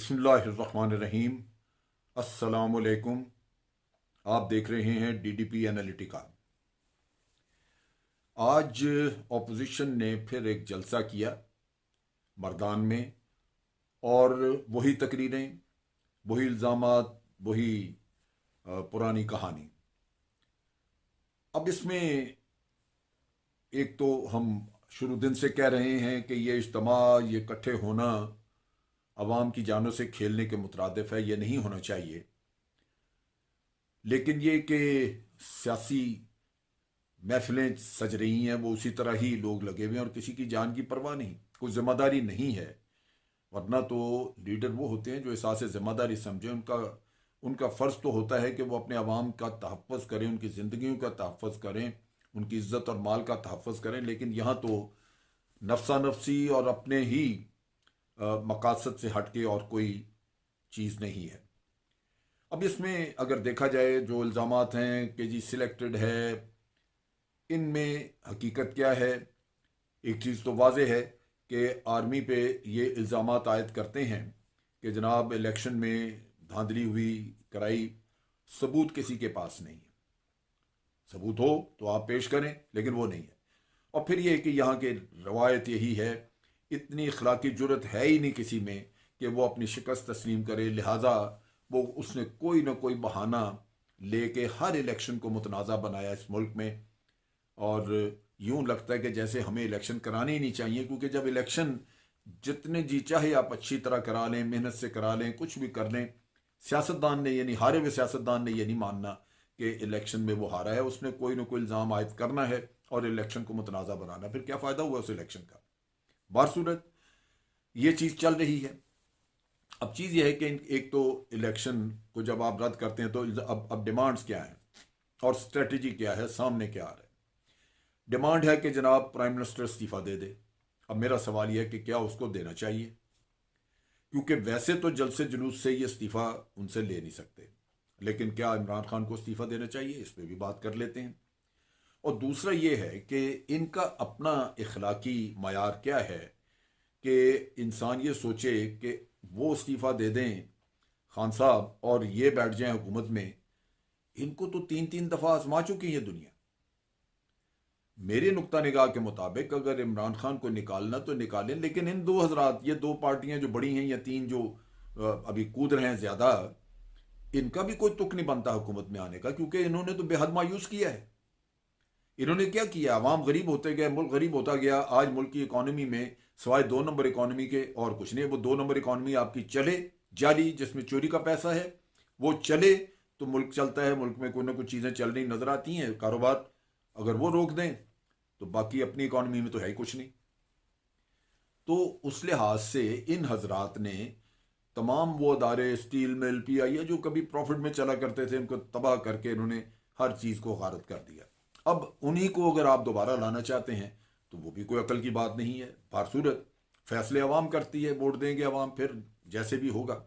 बिस्मिल्लाहिर्रहमानिर्रहीम। अस्सलामुअलैकुम। आप देख रहे हैं डीडीपी एनालिटिका। आज ऑपोजिशन ने फिर एक जलसा किया मर्दान में, और वही तकरीरें, वही इल्ज़ामात, वही पुरानी कहानी। अब इसमें एक तो हम शुरू दिन से कह रहे हैं कि ये इज्तिमा, ये इकट्ठे होना अवाम की जानों से खेलने के मुतरादिफ है, ये नहीं होना चाहिए। लेकिन ये कि सियासी महफिलें सज रही हैं, वो उसी तरह ही लोग लगे हुए हैं और किसी की जान की परवाह नहीं, कोई जिम्मेदारी नहीं है। वरना तो लीडर वो होते हैं जो एहसास जिम्मेदारी समझें। उनका उनका फ़र्ज़ तो होता है कि वो अपने अवाम का तहफ़्फ़ुज़ करें, उनकी ज़िंदगियों का तहफ़्फ़ुज़ करें, उनकी इज़्ज़त और माल का तहफ़्फ़ुज़ करें। लेकिन यहाँ तो नफ्सा नफसी और अपने ही मकासद से हट के और कोई चीज़ नहीं है। अब इसमें अगर देखा जाए, जो इल्ज़ामात हैं कि जी सिलेक्टेड है, इनमें हकीकत क्या है? एक चीज़ तो वाज़ेह है कि आर्मी पे ये इल्ज़ामात आयद करते हैं कि जनाब इलेक्शन में धांधली हुई, कराई। सबूत किसी के पास नहीं है। सबूत हो तो आप पेश करें, लेकिन वो नहीं है। और फिर ये कि यहाँ की रवायत यही है, इतनी अखलाकी जुर्रत है ही नहीं किसी में कि वो अपनी शिकस्त तस्लीम करे। लिहाजा वो उसने कोई ना कोई बहाना लेके हर इलेक्शन को मुतनाज़ा बनाया इस मुल्क में। और यूं लगता है कि जैसे हमें इलेक्शन कराने ही नहीं चाहिए, क्योंकि जब इलेक्शन जितने जी चाहे आप अच्छी तरह करा लें, मेहनत से करा लें, कुछ भी कर लें, सियासतदान ने ये नहीं, हारे हुए सियासतदान ने ये नहीं मानना कि इलेक्शन में वो हारा है। उसने कोई ना कोई इल्ज़ाम आयद करना है और इलेक्शन को मुतनाज़ा बनाना। फिर क्या फ़ायदा हुआ उस इलेक्शन का? बारसूरत ये चीज़ चल रही है। अब चीज़ यह है कि एक तो इलेक्शन को जब आप रद्द करते हैं तो अब डिमांड्स क्या हैं और स्ट्रेटजी क्या है, सामने क्या आ रहा है। डिमांड है कि जनाब प्राइम मिनिस्टर इस्तीफ़ा दे दे। अब मेरा सवाल यह है कि क्या उसको देना चाहिए, क्योंकि वैसे तो जलसे जुलूस से ये इस्तीफ़ा उनसे ले नहीं सकते, लेकिन क्या इमरान खान को इस्तीफ़ा देना चाहिए, इस पर भी बात कर लेते हैं। और दूसरा ये है कि इनका अपना इखलाकी मयार क्या है कि इंसान ये सोचे कि वो इस्तीफ़ा दे दें खान साहब और ये बैठ जाएं हुकूमत में। इनको तो 3-3 दफ़ा आजमा चुकी है दुनिया। मेरे नुक्ता निगाह के मुताबिक अगर इमरान खान को निकालना तो निकालें, लेकिन इन दो हजरात, ये दो पार्टियां जो बड़ी हैं या तीन जो अभी कूद रहे हैं ज्यादा, इनका भी कोई तुक नहीं बनता हुकूमत में आने का, क्योंकि इन्होंने तो बेहद मायूस किया है। इन्होंने क्या किया? अवाम गरीब होते गए, मुल्क गरीब होता गया। आज मुल्क की इकॉनमी में सिवाय 2 नंबर इकॉनमी के और कुछ नहीं है। वो 2 नंबर इकॉनमी आपकी चले जारी, जिसमें चोरी का पैसा है, वो चले तो मुल्क चलता है। मुल्क में कोई ना कुछ चीज़ें चल रही नजर आती हैं, कारोबार। अगर वो रोक दें तो बाकी अपनी इकॉनमी में तो है ही कुछ नहीं। तो उस लिहाज से इन हजरात ने तमाम वो अदारे, स्टील मिल, पीआईए, जो कभी प्रॉफिट में चला करते थे, उनको तबाह करके इन्होंने हर चीज़ को गारत कर दिया। अब उन्हीं को अगर आप दोबारा लाना चाहते हैं तो वो भी कोई अकल की बात नहीं है। बारसूरत फैसले अवाम करती है, वोट देंगे अवाम, फिर जैसे भी होगा।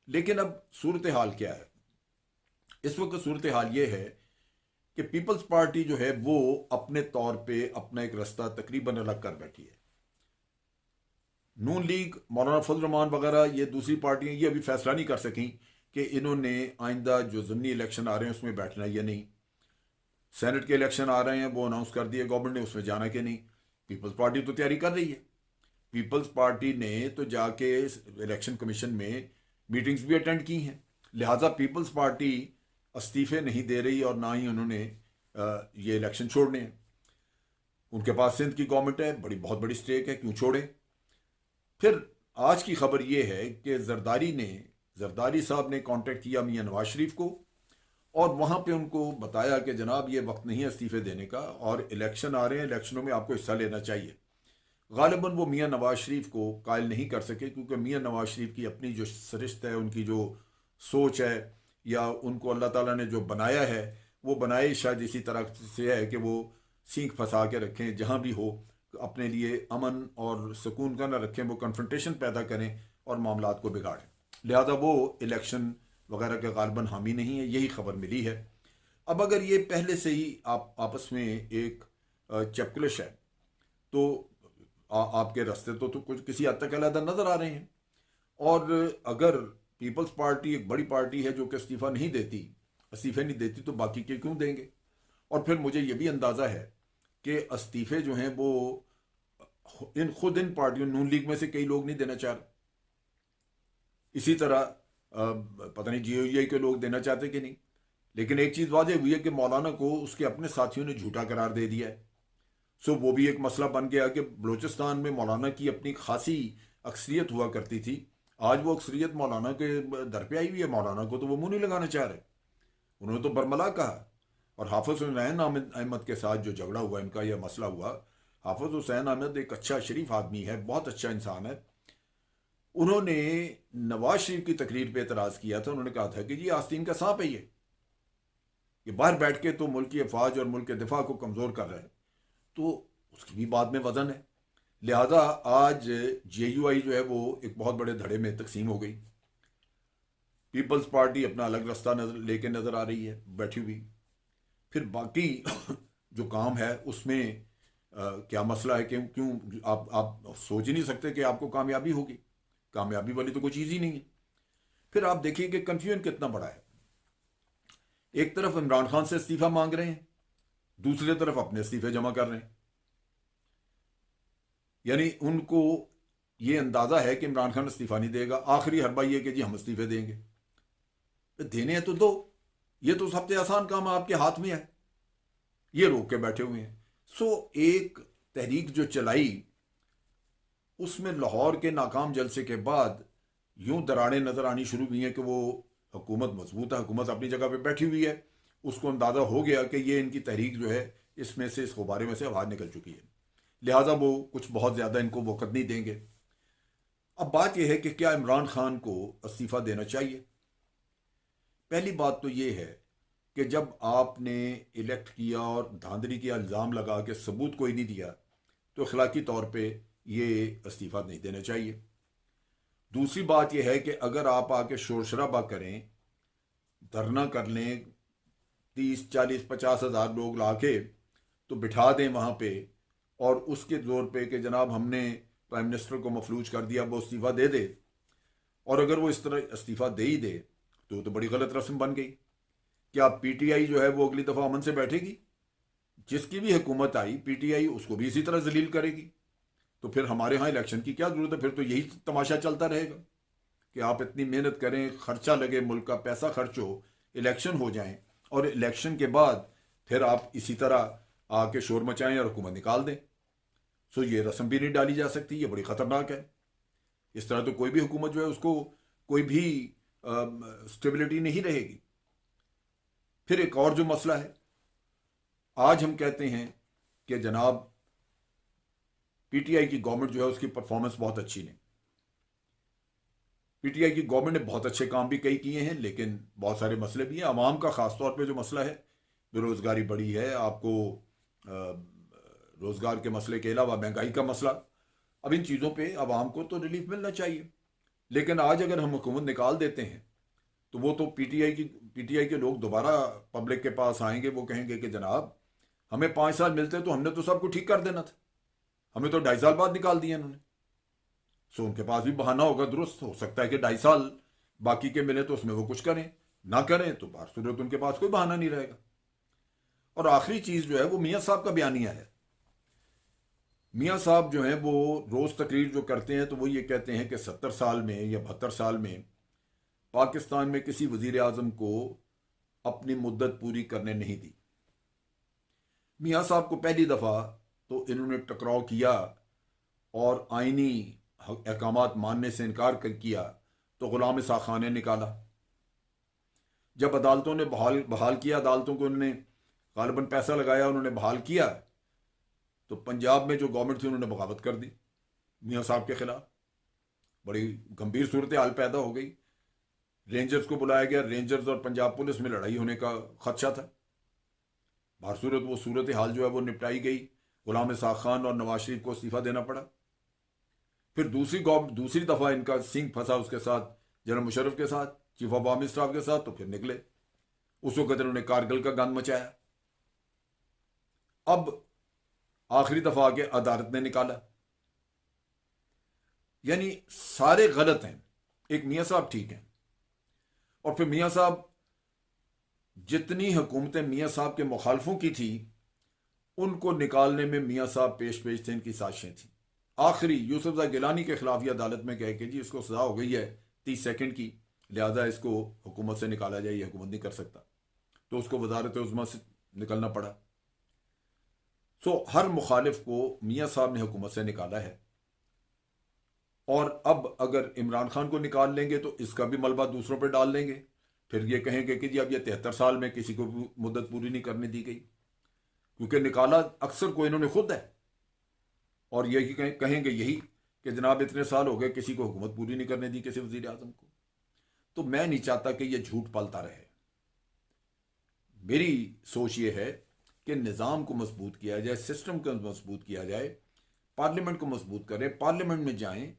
लेकिन अब सूरत हाल क्या है इस वक्त? सूरत हाल ये है कि पीपल्स पार्टी जो है वो अपने तौर पे अपना एक रास्ता तकरीबन अलग कर बैठी है। नून लीग, मौलाना फजल रहमान वगैरह, ये दूसरी पार्टियां ये अभी फैसला नहीं कर सकी कि इन्होंने आइंदा जो ज़मीनी इलेक्शन आ रहे हैं उसमें बैठना या नहीं। सेनेट के इलेक्शन आ रहे हैं, वो अनाउंस कर दिए गवर्नमेंट ने, उसमें जाना कि नहीं। पीपल्स पार्टी तो तैयारी कर रही है। पीपल्स पार्टी ने तो जाके इलेक्शन कमीशन में मीटिंग्स भी अटेंड की हैं। लिहाजा पीपल्स पार्टी इस्तीफे नहीं दे रही और ना ही उन्होंने ये इलेक्शन छोड़ने हैं। उनके पास सिंध की गवर्नमेंट है, बड़ी बहुत बड़ी स्टेक है, क्यों छोड़े? फिर आज की खबर यह है कि जरदारी साहब ने कांटेक्ट किया मियां नवाज शरीफ को और वहां पे उनको बताया कि जनाब ये वक्त नहीं है इस्तीफे देने का, और इलेक्शन आ रहे हैं, इलेक्शनों में आपको हिस्सा लेना चाहिए। गालिबन वो मियां नवाज शरीफ को कायल नहीं कर सके, क्योंकि मियां नवाज शरीफ की अपनी जो सरिश्त है, उनकी जो सोच है, या उनको अल्लाह ताला ने जो बनाया है, वो बनाए शायद इसी तरह से है कि वो सींख फंसा के रखें जहाँ भी हो, अपने लिए अमन और सुकून का ना रखें, वो कन्फ्रंटेशन पैदा करें और मामलात को बिगाड़ें। लिहाजा वो इलेक्शन वगैरह के गालिबन हामी नहीं है, यही खबर मिली है। अब अगर ये पहले से ही आप आपस में एक चपकलिश है तो आपके रास्ते तो कुछ किसी हद तक अलग नजर आ रहे हैं। और अगर पीपल्स पार्टी एक बड़ी पार्टी है जो कि इस्तीफे नहीं देती, तो बाकी के क्यों देंगे? और फिर मुझे ये भी अंदाज़ा है कि इस्तीफे जो हैं वो इन पार्टियों, नून लीग में से कई लोग नहीं देना चाह रहे। इसी तरह पता नहीं जीओई के लोग देना चाहते कि नहीं। लेकिन एक चीज़ वाज़ेह हुई है कि मौलाना को उसके अपने साथियों ने झूठा करार दे दिया है। सो वो भी एक मसला बन गया कि बलूचिस्तान में मौलाना की अपनी खासी अक्सरियत हुआ करती थी। आज वो अक्सरियत मौलाना के दर पे आई हुई है। मौलाना को तो वो मुंह नहीं लगाना चाह रहे। उन्होंने तो बरमला कहा। और हाफिज हुसैन अहमद के साथ जो झगड़ा हुआ, इनका यह मसला हुआ, हाफिज हुसैन अहमद एक अच्छा शरीफ आदमी है, बहुत अच्छा इंसान है। उन्होंने नवाज शरीफ की तकरीर पे एतराज़ किया था। उन्होंने कहा था कि जी आस्तीन का सांप है, ये बाहर बैठ के तो मुल्क की अफवाज और मुल्क के दिफा को कमज़ोर कर रहा है। तो उसकी भी बाद में वजन है। लिहाजा आज JUI जो है वो एक बहुत बड़े धड़े में तकसीम हो गई। पीपल्स पार्टी अपना अलग रास्ता लेके नज़र आ रही है बैठी हुई। फिर बाकी जो काम है उसमें क्या मसला है? क्यों क्यों आप सोच ही नहीं सकते कि आपको कामयाबी होगी? कामयाबी वाली तो कोई चीज़ ही नहीं है। फिर आप देखिए कि कन्फ्यूजन कितना बड़ा है। एक तरफ इमरान खान से इस्तीफा मांग रहे हैं, दूसरी तरफ अपने इस्तीफे जमा कर रहे हैं। यानी उनको ये अंदाजा है कि इमरान खान इस्तीफा नहीं देगा। आखिरी हरबा ये कि जी हम इस्तीफे देंगे। देने हैं तो दो, ये तो सबसे आसान काम आपके हाथ में है। ये रोक के बैठे हुए हैं। सो एक तहरीक जो चलाई, उसमें लाहौर के नाकाम जलसे के बाद यूं दरारें नजर आनी शुरू हुई हैं कि वो हुकूमत मजबूत है, हुकूमत अपनी जगह पे बैठी हुई है। उसको अंदाजा हो गया कि ये इनकी तहरीक जो है इसमें से, इस गुब्बारे में से आवाज निकल चुकी है। लिहाजा वो कुछ बहुत ज़्यादा इनको वक़्त नहीं देंगे। अब बात यह है कि क्या इमरान खान को इस्तीफ़ा देना चाहिए? पहली बात तो ये है कि जब आपने इलेक्ट किया और धांधली के इल्ज़ाम लगा के सबूत कोई नहीं दिया, तो अखलाकी तौर पे ये इस्तीफ़ा नहीं देना चाहिए। दूसरी बात यह है कि अगर आप आके शोर शराबा करें, धरना कर लें, 30, 40, 50 हज़ार लोग ला के तो बिठा दें वहाँ पे, और उसके जोर पे कि जनाब हमने प्राइम मिनिस्टर को मफलूज कर दिया, वो इस्तीफ़ा दे दे, और अगर वो इस तरह इस्तीफ़ा दे ही दे तो बड़ी गलत रस्म बन गई। क्या PTI जो है वो अगली दफ़ा अमन से बैठेगी? जिसकी भी हुकूमत आई PTI उसको भी इसी तरह जलील करेगी। तो फिर हमारे यहाँ इलेक्शन की क्या ज़रूरत है? फिर तो यही तमाशा चलता रहेगा कि आप इतनी मेहनत करें, खर्चा लगे, मुल्क का पैसा खर्च हो, इलेक्शन हो जाएं, और इलेक्शन के बाद फिर आप इसी तरह आके शोर मचाएं और हुकूमत निकाल दें। सो ये रस्म भी नहीं डाली जा सकती, ये बड़ी ख़तरनाक है। इस तरह तो कोई भी हुकूमत जो है उसको कोई भी स्टेबिलिटी नहीं रहेगी। फिर एक और जो मसला है, आज हम कहते हैं कि जनाब PTI की गवर्नमेंट जो है उसकी परफॉर्मेंस बहुत अच्छी नहीं। PTI की गवर्नमेंट ने बहुत अच्छे काम भी कई किए हैं, लेकिन बहुत सारे मसले भी हैं। आवाम का ख़ास तौर पे जो मसला है, बेरोज़गारी बड़ी है, आपको रोज़गार के मसले के अलावा महंगाई का मसला। अब इन चीज़ों पे आवाम को तो रिलीफ मिलना चाहिए। लेकिन आज अगर हम हुकूमत निकाल देते हैं तो वो तो PTI के लोग दोबारा पब्लिक के पास आएंगे, वो कहेंगे कि जनाब हमें 5 साल मिलते तो हमने तो सबको ठीक कर देना था, हमें तो 2.5 साल बाद निकाल दिया इन्होंने। सो उनके पास भी बहाना होगा। दुरुस्त हो सकता है कि 2.5 साल बाकी के मिले तो उसमें वो कुछ करें, ना करें तो बार सूरत उनके पास कोई बहाना नहीं रहेगा। और आखिरी चीज़ जो है वो मियाँ साहब का बयानिया है। मियाँ साहब जो हैं वो रोज़ तकरीर जो करते हैं तो वो ये कहते हैं कि 70 साल में या 72 साल में पाकिस्तान में किसी वजीर आज़म को अपनी मुद्दत पूरी करने नहीं दी। मियाँ साहब को पहली दफ़ा तो इन्होंने टकराव किया और आइनी अहकामात मानने से इनकार किया तो गुलाम इसाक़ खान ने निकाला। जब अदालतों ने बहाल किया, अदालतों को उन्होंने गालिबन पैसा लगाया, उन्होंने बहाल किया, तो पंजाब में जो गवर्नमेंट थी उन्होंने बगावत कर दी मियाँ साहब के खिलाफ। बड़ी गंभीर सूरत हाल पैदा हो गई। रेंजर्स को बुलाया गया, रेंजर्स और पंजाब पुलिस में लड़ाई होने का खदशा था। बाहर सूरत वो सूरत हाल जो है वो निपटाई गई। गुलाम इसाक़ खान और नवाज शरीफ को इस्तीफा देना पड़ा। फिर दूसरी दफ़ा इनका सिंह फंसा उसके साथ, जनरल मुशर्रफ के साथ, चीफ ऑफ आर्मी स्टाफ के साथ, तो फिर निकले। उस वक्त इन्होंने कारगिल का गंद मचाया। अब आखिरी दफ़ा आके अदालत ने निकाला। यानी सारे गलत हैं। एक मियाँ साहब ठीक हैं, और फिर मियाँ साहब, जितनी हुकूमतें मियाँ साहब के मुखालफों की थी उनको निकालने में मियाँ साहब पेश थे, इनकी साजिशें थी। आखिरी यूसुफ गिलानी के खिलाफ अदालत में कह के जी इसको सजा हो गई है 30 सेकंड की, लिहाजा इसको हुकूमत से निकाला जाए, ये हुकूमत नहीं कर सकता, तो उसको वजारत उज़्मा से निकलना पड़ा। सो हर मुखालिफ को मियाँ साहब ने हुकूमत से निकाला है, और अब अगर इमरान खान को निकाल लेंगे तो इसका भी मलबा दूसरों पर डाल लेंगे, फिर ये कहेंगे कि जी अब ये 73 साल में किसी को मुद्दत पूरी नहीं करने दी गई, क्योंकि निकाला अक्सर को इन्होंने खुद है, और यही कहेंगे यही कि जनाब इतने साल हो गए किसी को हुकूमत पूरी नहीं करने दी, किसी वजीर आजम को। तो मैं नहीं चाहता कि यह झूठ पलता रहे। मेरी सोच ये है कि निज़ाम को मजबूत किया जाए, सिस्टम को मजबूत किया जाए, पार्लियामेंट को मजबूत करें, पार्लियामेंट में जाएं,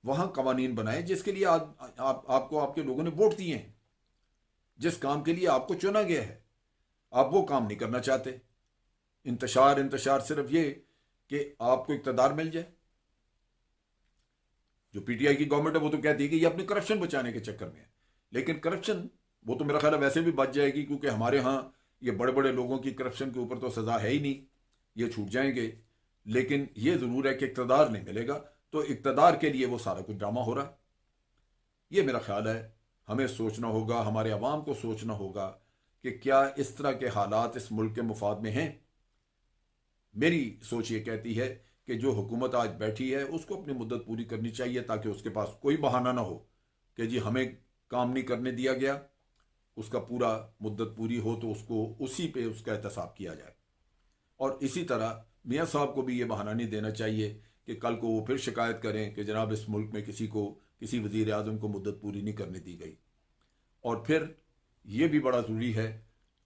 वहां कवानीन बनाएं जिसके लिए आपको आपके लोगों ने वोट दिए हैं, जिस काम के लिए आपको चुना गया है, आप वो काम नहीं करना चाहते। इंतशार सिर्फ ये कि आपको इक्तदार मिल जाए। जो पीटीआई की गवर्नमेंट है वो तो कहती है कि ये अपने करप्शन बचाने के चक्कर में है, लेकिन करप्शन वो तो मेरा ख्याल है वैसे भी बच जाएगी, क्योंकि हमारे यहाँ ये बड़े बड़े लोगों की करप्शन के ऊपर तो सजा है ही नहीं, ये छूट जाएंगे। लेकिन ये जरूर है कि इक्तदार नहीं मिलेगा, तो इक्तदार के लिए वो सारा कुछ ड्रामा हो रहा है। ये मेरा ख्याल है हमें सोचना होगा, हमारे अवाम को सोचना होगा कि क्या इस तरह के हालात इस मुल्क के मुफाद में हैं। मेरी सोच ये कहती है कि जो हुकूमत आज बैठी है उसको अपनी मुद्दत पूरी करनी चाहिए, ताकि उसके पास कोई बहाना ना हो कि जी हमें काम नहीं करने दिया गया, उसका पूरा मुद्दत पूरी हो तो उसको उसी पे उसका एहतसाब किया जाए। और इसी तरह मियाँ साहब को भी ये बहाना नहीं देना चाहिए कि कल को वो फिर शिकायत करें कि जनाब इस मुल्क में किसी वजीर आज़म को मुद्दत पूरी नहीं करने दी गई। और फिर ये भी बड़ा ज़रूरी है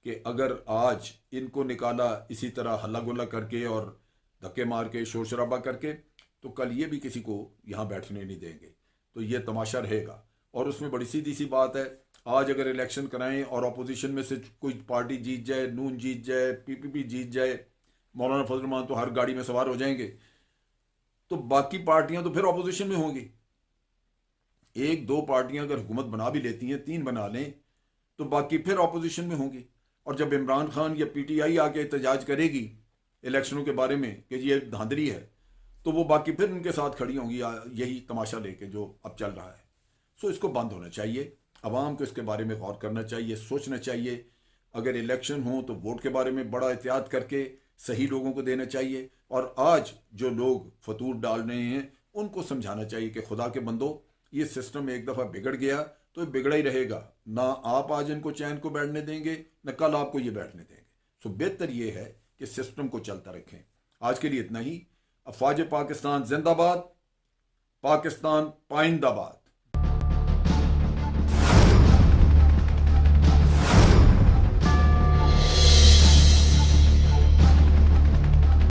कि अगर आज इनको निकाला इसी तरह हल्ला गुल्ला करके और धक्के मार के शोर शराबा करके, तो कल ये भी किसी को यहाँ बैठने नहीं देंगे, तो ये तमाशा रहेगा। और उसमें बड़ी सीधी सी बात है, आज अगर इलेक्शन कराएं और अपोजिशन में से कोई पार्टी जीत जाए, नून जीत जाए, पीपीपी जीत जाए, मौलाना फजल रहमान तो हर गाड़ी में सवार हो जाएंगे, तो बाकी पार्टियां तो फिर अपोजिशन में होंगी। एक दो पार्टियां अगर हुकूमत बना भी लेती हैं, 3 बना लें, तो बाकी फिर अपोजिशन में होंगी। और जब इमरान खान या पीटीआई आके एहतजाज करेगी इलेक्शनों के बारे में कि ये धांधली है, तो वो बाकी फिर उनके साथ खड़ी होंगी, यही तमाशा लेके जो अब चल रहा है। सो इसको बंद होना चाहिए, अवाम को इसके बारे में गौर करना चाहिए, सोचना चाहिए। अगर इलेक्शन हो तो वोट के बारे में बड़ा एहतियात करके सही लोगों को देना चाहिए। और आज जो लोग फतूर डाल रहे हैं उनको समझाना चाहिए कि खुदा के बंदो, ये सिस्टम एक दफ़ा बिगड़ गया तो बिगड़ा ही रहेगा, ना आप आज इनको चैन को बैठने देंगे, न कल आपको ये बैठने देंगे। सो बेहतर ये है कि सिस्टम को चलता रखें। आज के लिए इतना ही। अफवाज पाकिस्तान जिंदाबाद, पाकिस्तान पाइंदाबाद।